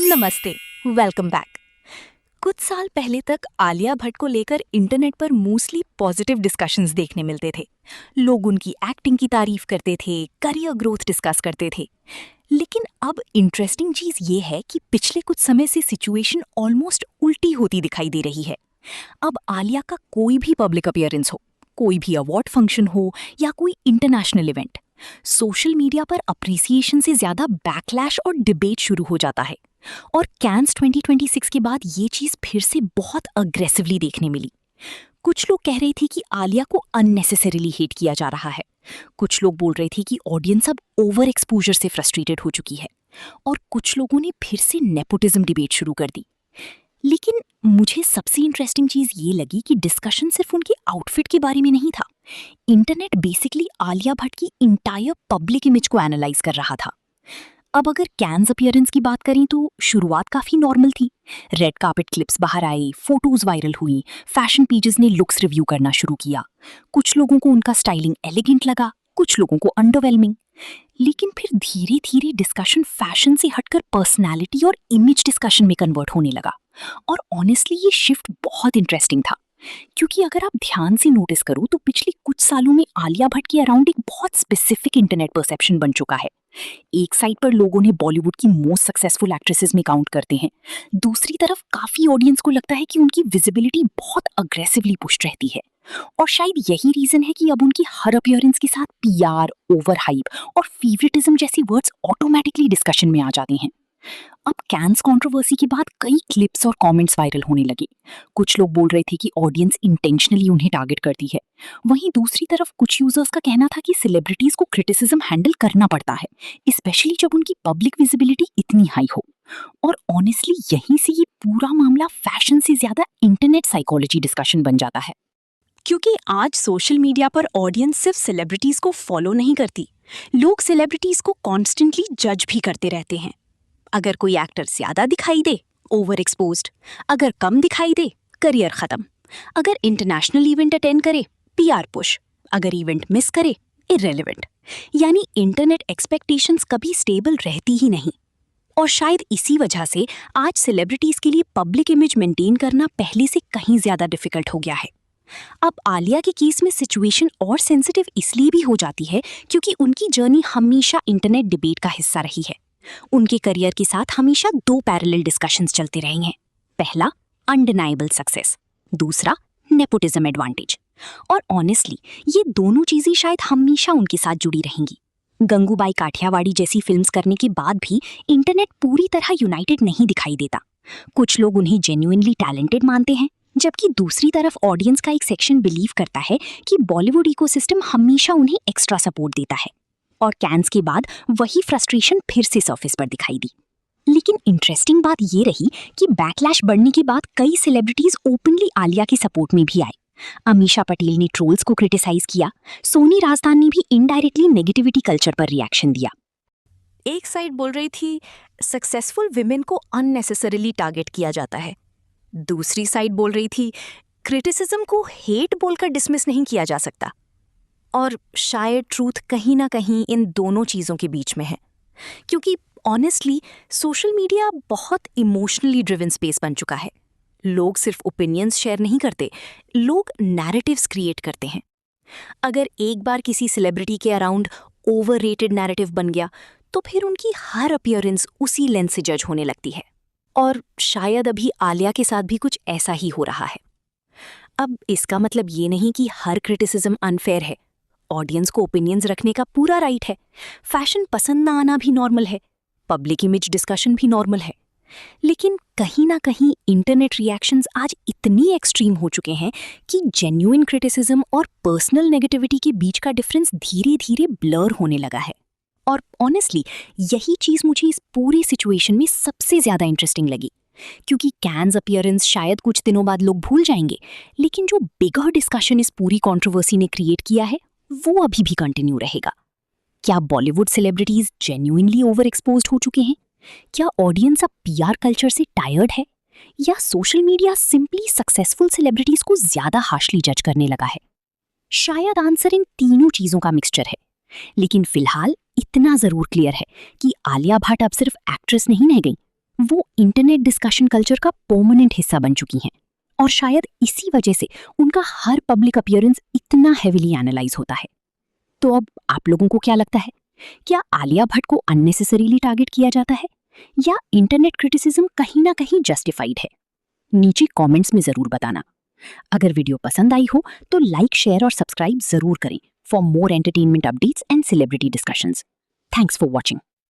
नमस्ते, welcome back. कुछ साल पहले तक आलिया भट्ट को लेकर इंटरनेट पर मोस्टली पॉजिटिव डिस्कशंस देखने मिलते थे। लोग उनकी एक्टिंग की तारीफ करते थे, करियर ग्रोथ डिस्कस करते थे। लेकिन अब इंटरेस्टिंग चीज ये है कि पिछले कुछ समय से सिचुएशन ऑलमोस्ट उल्टी होती दिखाई दे रही है। अब आलिया का कोई भी पब्लिक अपीयरेंस हो, कोई भी अवार्ड फंक्शन हो या कोई इंटरनेशनल इवेंट, सोशल मीडिया पर अप्रिसिएशन से ज्यादा बैकलैश और डिबेट शुरू हो जाता है। और कैंस 2026 के बाद ये चीज फिर से बहुत अग्रेसिवली देखने मिली। कुछ लोग कह रहे थे कि आलिया को अननेसेसरीली हेट किया जा रहा है। कुछ लोग बोल रहे थे कि ऑडियंस अब ओवर एक्सपोजर से फ्रस्ट्रेटेड हो चुकी है। और कुछ लोगों ने फिर से नेपोटिज्म डिबेट शुरू कर दी। लेकिन मुझे सबसे इंटरेस्टिंग चीज ये लगी कि डिस्कशन सिर्फ उनके आउटफिट के बारे में नहीं था। इंटरनेट बेसिकली आलिया भट्ट की इंटायर पब्लिक इमेज को एनालाइज कर रहा था। अब अगर कैंस अपीयरेंस की बात करें तो शुरुआत काफी नॉर्मल थी। रेड कार्पेट क्लिप्स बाहर आए, फोटोज वायरल हुई, फैशन पेजेस ने लुक्स रिव्यू करना शुरू किया। कुछ लोगों को उनका स्टाइलिंग एलिगेंट लगा, कुछ लोगों को अंडरवेलमिंग। लेकिन फिर धीरे धीरे डिस्कशन फैशन से हटकर पर्सनैलिटी और इमेज डिस्कशन में कन्वर्ट होने लगा। और ऑनेस्टली ये शिफ्ट बहुत इंटरेस्टिंग था, क्योंकि अगर आप ध्यान से नोटिस करो तो पिछले कुछ सालों में आलिया भट्ट के अराउंड एक बहुत स्पेसिफिक इंटरनेट परसेप्शन बन चुका है। एक साइड पर लोग उन्हें बॉलीवुड की मोस्ट सक्सेसफुल एक्ट्रेसेस में काउंट करते हैं, दूसरी तरफ काफी ऑडियंस को लगता है कि उनकी विजिबिलिटी बहुत अग्रेसिवली पुश्ड रहती है। और शायद यही रीजन है कि अब उनकी हर अपीयरेंस के साथ पीआर, ओवर हाइप और फेवरेटिज्म जैसी वर्ड्स ऑटोमेटिकली डिस्कशन में आ जाते हैं। अब कैंस कंट्रोवर्सी के बाद कई क्लिप्स और कमेंट्स वायरल होने लगे। कुछ लोग बोल रहे थे कि ऑडियंस इंटेंशनली उन्हें टारगेट करती है। वहीं दूसरी तरफ कुछ यूजर्स का कहना था कि सेलिब्रिटीज को क्रिटिसिज्म हैंडल करना पड़ता है, स्पेशली जब उनकी पब्लिक विजिबिलिटी इतनी हाई हो। और ऑनेस्टली यहीं से ये पूरा मामला फैशन से ज्यादा इंटरनेट साइकोलॉजी डिस्कशन बन जाता है। क्योंकि आज सोशल मीडिया पर ऑडियंस सिर्फ सेलिब्रिटीज को फॉलो नहीं करती, लोग सेलिब्रिटीज को कॉन्स्टेंटली जज भी करते रहते हैं। अगर कोई एक्टर ज्यादा दिखाई दे, ओवर एक्सपोज्ड। अगर कम दिखाई दे, करियर खत्म। अगर इंटरनेशनल इवेंट अटेंड करे, पीआर पुश। अगर इवेंट मिस करे, इररिलेवेंट। यानी इंटरनेट एक्सपेक्टेशंस कभी स्टेबल रहती ही नहीं। और शायद इसी वजह से आज सेलिब्रिटीज के लिए पब्लिक इमेज मेंटेन करना पहले से कहीं ज्यादा डिफिकल्ट हो गया है। अब आलिया के केस में सिचुएशन और सेंसिटिव इसलिए भी हो जाती है क्योंकि उनकी जर्नी हमेशा इंटरनेट डिबेट का हिस्सा रही है। उनके करियर के साथ हमेशा दो पैरेलल डिस्कशंस चलते रहे हैं। पहला, अनडिनाइबल सक्सेस, दूसरा, नेपोटिज्म एडवांटेज। और ऑनेस्टली ये दोनों चीजें शायद हमेशा उनके साथ जुड़ी रहेंगी। गंगूबाई काठियावाड़ी जैसी फिल्म्स करने के बाद भी इंटरनेट पूरी तरह यूनाइटेड नहीं दिखाई देता। कुछ लोग उन्हें जेन्युइनली टैलेंटेड मानते हैं, जबकि दूसरी तरफ ऑडियंस का एक सेक्शन बिलीव करता है कि बॉलीवुड इकोसिस्टम हमेशा उन्हें एक्स्ट्रा सपोर्ट देता है। और कैंस के बाद वही फ्रस्ट्रेशन फिर से सरफेस पर दिखाई दी। लेकिन इंटरेस्टिंग बात ये रही कि बैकलैश बढ़ने के बाद कई सेलिब्रिटीज ओपनली आलिया के सपोर्ट में भी आए। अमीषा पटेल ने ट्रोल्स को क्रिटिसाइज किया, सोनी राजदान ने भी इनडायरेक्टली नेगेटिविटी कल्चर पर रिएक्शन दिया। एक साइड बोल रही थी सक्सेसफुल विमेन को अननेसेसरीली टारगेट किया जाता है, दूसरी साइड बोल रही थी क्रिटिसिज्म को हेट बोलकर डिसमिस नहीं किया जा सकता। और शायद ट्रूथ कहीं ना कहीं इन दोनों चीजों के बीच में है, क्योंकि ऑनेस्टली सोशल मीडिया बहुत इमोशनली ड्रिवन स्पेस बन चुका है। लोग सिर्फ ओपिनियंस शेयर नहीं करते, लोग नैरेटिव्स क्रिएट करते हैं। अगर एक बार किसी सेलिब्रिटी के अराउंड ओवररेटेड नैरेटिव बन गया तो फिर उनकी हर अपीयरेंस उसी लेंस से जज होने लगती है। और शायद अभी आलिया के साथ भी कुछ ऐसा ही हो रहा है। अब इसका मतलब ये नहीं कि हर क्रिटिसिज्म अनफेयर है। ऑडियंस को ओपिनियंस रखने का पूरा राइट है। फैशन पसंद ना आना भी नॉर्मल है, पब्लिक इमेज डिस्कशन भी नॉर्मल है। लेकिन कहीं ना कहीं इंटरनेट रिएक्शंस आज इतनी एक्सट्रीम हो चुके हैं कि जेन्युइन क्रिटिसिज्म और पर्सनल नेगेटिविटी के बीच का डिफरेंस धीरे धीरे ब्लर होने लगा है। और ऑनेस्टली यही चीज मुझे इस पूरी सिचुएशन में सबसे ज्यादा इंटरेस्टिंग लगी, क्योंकि कैंस अपीयरेंस शायद कुछ दिनों बाद लोग भूल जाएंगे, लेकिन जो बिगर डिस्कशन इस पूरी कंट्रोवर्सी ने क्रिएट किया है वो अभी भी कंटिन्यू रहेगा। क्या Bollywood celebrities genuinely over exposed हो चुके हैं? क्या ऑडियंस अब पीआर कल्चर से टायर्ड है? या social media simply successful celebrities को ज्यादा हार्शली जज करने लगा है? शायद आंसर इन तीनों चीजों का मिक्सचर है। लेकिन फिलहाल इतना जरूर क्लियर है कि आलिया भट्ट अब सिर्फ एक्ट्रेस नहीं रह गई, वो इंटरनेट डिस्कशन कल्चर का परमानेंट हिस्सा बन चुकी हैं और शायद इसी वजह से उनका हर पब्लिक अपीयरेंस इतना हेविली एनालाइज होता है। तो अब आप लोगों को क्या लगता है, क्या आलिया भट्ट को अननेसेसरीली टारगेट किया जाता है या इंटरनेट क्रिटिसिज्म कहीं ना कहीं जस्टिफाइड है? नीचे कमेंट्स में जरूर बताना। अगर वीडियो पसंद आई हो तो लाइक, शेयर और सब्सक्राइब जरूर करें for more entertainment updates and celebrity discussions. Thanks for watching.